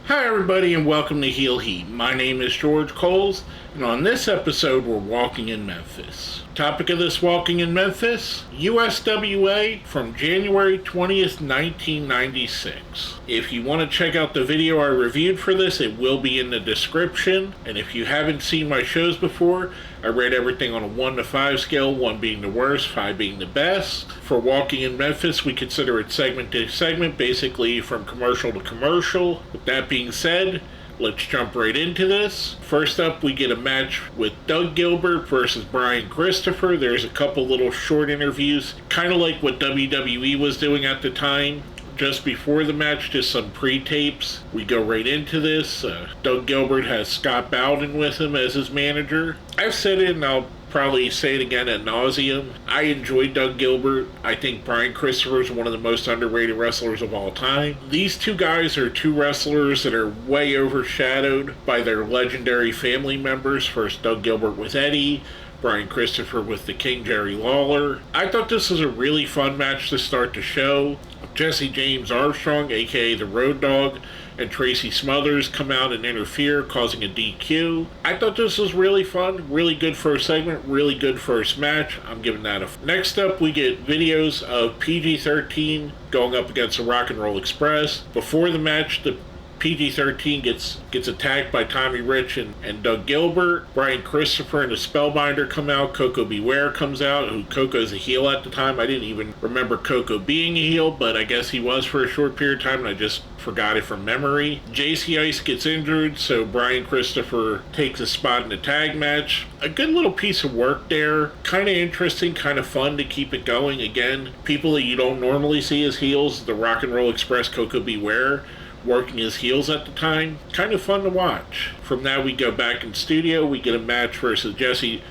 Hi everybody and welcome to Heel Heat. My name is George Coles and on this episode we're walking in Memphis. Topic of this walking in Memphis, USWA from January 20th, 1996. If you want to check out the video I reviewed for this, it will be in the description. And if you haven't seen my shows before, I rate everything on a 1 to 5 scale, 1 being the worst, 5 being the best. For Walking in Memphis, we consider it segment to segment, basically from commercial to commercial. With that being said, let's jump right into this. First up, we get a match with Doug Gilbert versus Brian Christopher. There's a couple little short interviews, kind of like what WWE was doing at the time. Just before the match, just some pre-tapes. We go right into this. Doug Gilbert has Scott Bowden with him as his manager. I've said it and I'll probably say it again ad nauseum. I enjoy Doug Gilbert. I think Brian Christopher is one of the most underrated wrestlers of all time. These two guys are two wrestlers that are way overshadowed by their legendary family members. First, Doug Gilbert with Eddie, Brian Christopher with the King Jerry Lawler. I thought this was a really fun match to start the show. Jesse James Armstrong, aka the Road Dogg, and Tracy Smothers come out and interfere, causing a DQ. I thought this was really fun, really good first segment, really good first match. I'm giving that a... Next up, we get videos of PG-13 going up against the Rock and Roll Express. Before the match, the PG-13 gets attacked by Tommy Rich and Doug Gilbert. Brian Christopher and the Spellbinder come out. Coco Beware comes out, who Coco's a heel at the time. I didn't even remember Coco being a heel, but I guess he was for a short period of time, and I just forgot it from memory. JC Ice gets injured, so Brian Christopher takes a spot in the tag match. A good little piece of work there. Kind of interesting, kind of fun to keep it going. Again, people that you don't normally see as heels, the Rock and Roll Express, Coco Beware, working as heels at the time. Kind of fun to watch. From that, we go back in studio. We get a match versus Jesse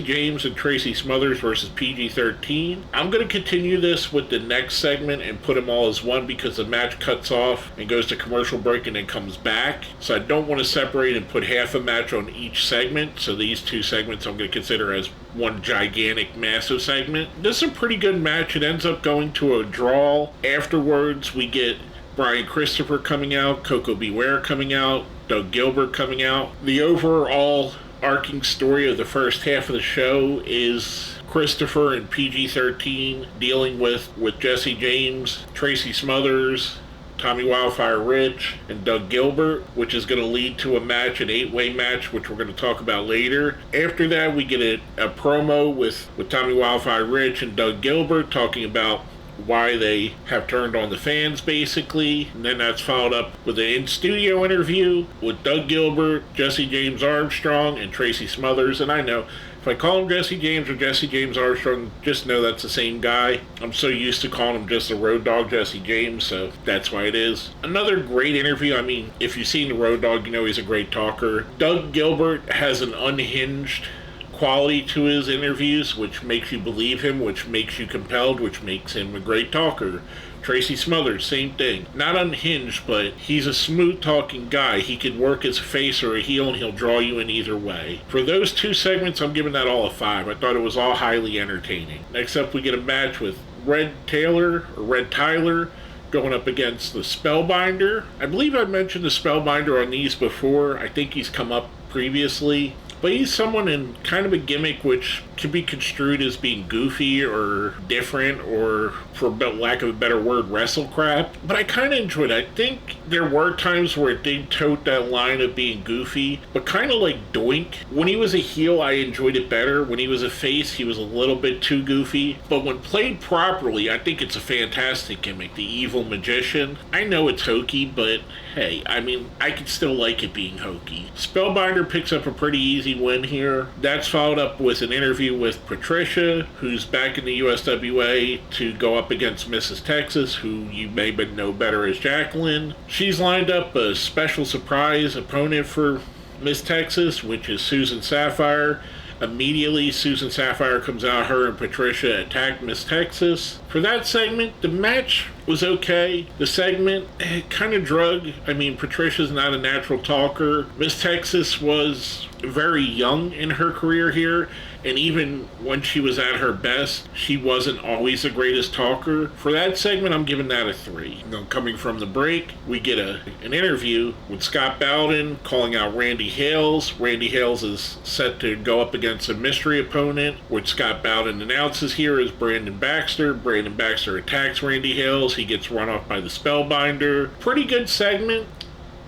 James and Tracy Smothers versus PG-13. I'm going to continue this with the next segment and put them all as one because the match cuts off and goes to commercial break and then comes back. So I don't want to separate and put half a match on each segment. So these two segments I'm going to consider as one gigantic, massive segment. This is a pretty good match. It ends up going to a draw. Afterwards, we get Brian Christopher coming out, Coco Beware coming out, Doug Gilbert coming out. The overall arcing story of the first half of the show is Christopher and PG-13 dealing with Jesse James, Tracy Smothers, Tommy Wildfire Rich, and Doug Gilbert, which is going to lead to a match, an 8-way match, which we're going to talk about later. After that, we get a promo with Tommy Wildfire Rich and Doug Gilbert talking about why they have turned on the fans, basically. And then that's followed up with an in-studio interview with Doug Gilbert, Jesse James Armstrong, and Tracy Smothers. And I know, if I call him Jesse James or Jesse James Armstrong, just know that's the same guy. I'm so used to calling him just the Road Dogg Jesse James, so that's why it is. Another great interview. I mean, if you've seen the Road Dogg, you know he's a great talker. Doug Gilbert has an unhinged quality to his interviews, which makes you believe him, which makes you compelled, which makes him a great talker. Tracy Smothers, same thing. Not unhinged, but he's a smooth talking guy. He could work as a face or a heel and he'll draw you in either way. For those two segments, I'm giving that all a 5. I thought it was all highly entertaining. Next up, we get a match with Red Tyler going up against the Spellbinder. I believe I mentioned the Spellbinder on these before. I think he's come up previously. But he's someone in kind of a gimmick which can be construed as being goofy or different or, for lack of a better word, wrestle crap. But I kind of enjoyed it. I think there were times where it did tote that line of being goofy, but kind of like Doink. When he was a heel, I enjoyed it better. When he was a face, he was a little bit too goofy. But when played properly, I think it's a fantastic gimmick. The Evil Magician. I know it's hokey, but hey, I mean, I could still like it being hokey. Spellbinder picks up a pretty easy win here. That's followed up with an interview with Patricia, who's back in the USWA to go up against Mrs. Texas, who you may know better as Jacqueline. She's lined up a special surprise opponent for Miss Texas, which is Susan Sapphire. Immediately, Susan Sapphire comes out, her and Patricia attack Miss Texas. For that segment, the match was okay. The segment kind of drug. I mean, Patricia's not a natural talker. Miss Texas was very young in her career here, and even when she was at her best, she wasn't always the greatest talker. For that segment, I'm giving that a 3. Coming from the break, we get an interview with Scott Bowden calling out Randy Hales. Randy Hales is set to go up against a mystery opponent, which Scott Bowden announces here is Brandon Baxter. Brandon Baxter attacks Randy Hales. He gets run off by the Spellbinder. Pretty good segment.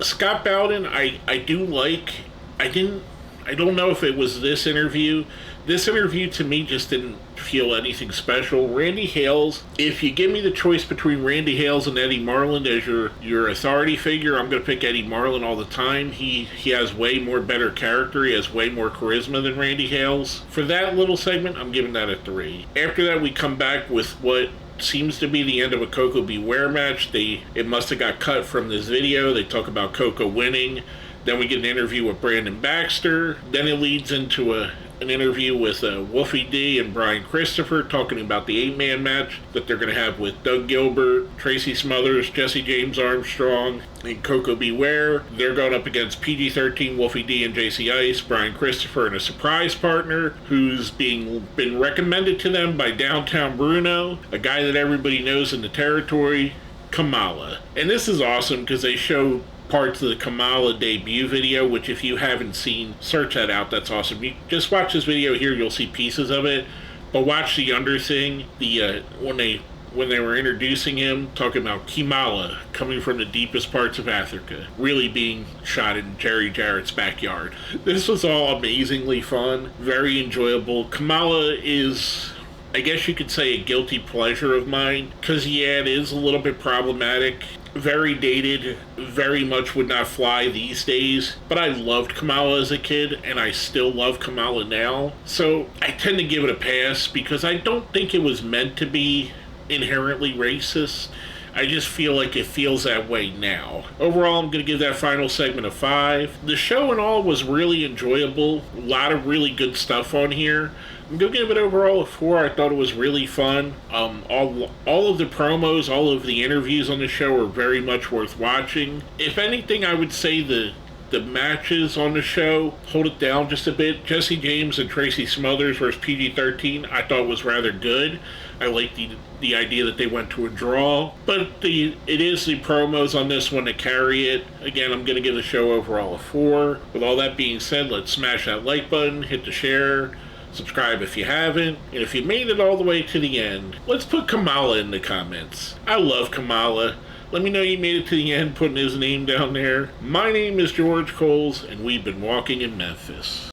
Scott Bowden, I do like. I don't know if it was this interview. This interview to me just didn't feel anything special. Randy Hales, if you give me the choice between Randy Hales and Eddie Marlin as your authority figure, I'm going to pick Eddie Marlin all the time. He has way more better character. He has way more charisma than Randy Hales. For that little segment, I'm giving that a 3. After that, we come back with what seems to be the end of a Coco Beware match. It must have got cut from this video. They talk about Coco winning. Then we get an interview with Brandon Baxter. Then it leads into an interview with Wolfie D and Brian Christopher talking about the 8-man match that they're going to have with Doug Gilbert, Tracy Smothers, Jesse James Armstrong, and Coco Beware. They're going up against PG-13, Wolfie D and JC Ice, Brian Christopher, and a surprise partner who's been recommended to them by Downtown Bruno, a guy that everybody knows in the territory, Kamala. And this is awesome because they show parts of the Kamala debut video, which if you haven't seen, search that out. That's awesome. You just watch this video here, you'll see pieces of it, but watch the under thing, when they were introducing him, talking about Kamala coming from the deepest parts of Africa, really being shot in Jerry Jarrett's backyard. This was all amazingly fun, very enjoyable. Kamala is, I guess you could say, a guilty pleasure of mine, because yeah, it is a little bit problematic, very dated, very much would not fly these days, but I loved Kamala as a kid, and I still love Kamala now, so I tend to give it a pass, because I don't think it was meant to be inherently racist. I just feel like it feels that way now. Overall, I'm going to give that final segment a 5. The show and all was really enjoyable. A lot of really good stuff on here. I'm going to give it overall a 4. I thought it was really fun. All of the promos, all of the interviews on the show are very much worth watching. If anything, I would say the matches on the show hold it down just a bit. Jesse James and Tracy Smothers versus PG-13 I thought was rather good. I like the idea that they went to a draw, but it is the promos on this one that carry it. Again, I'm going to give the show overall a 4. With all that being said, let's smash that like button, hit the share, subscribe if you haven't, and if you made it all the way to the end, let's put Kamala in the comments. I love Kamala. Let me know you made it to the end, putting his name down there. My name is George Coles, and we've been walking in Memphis.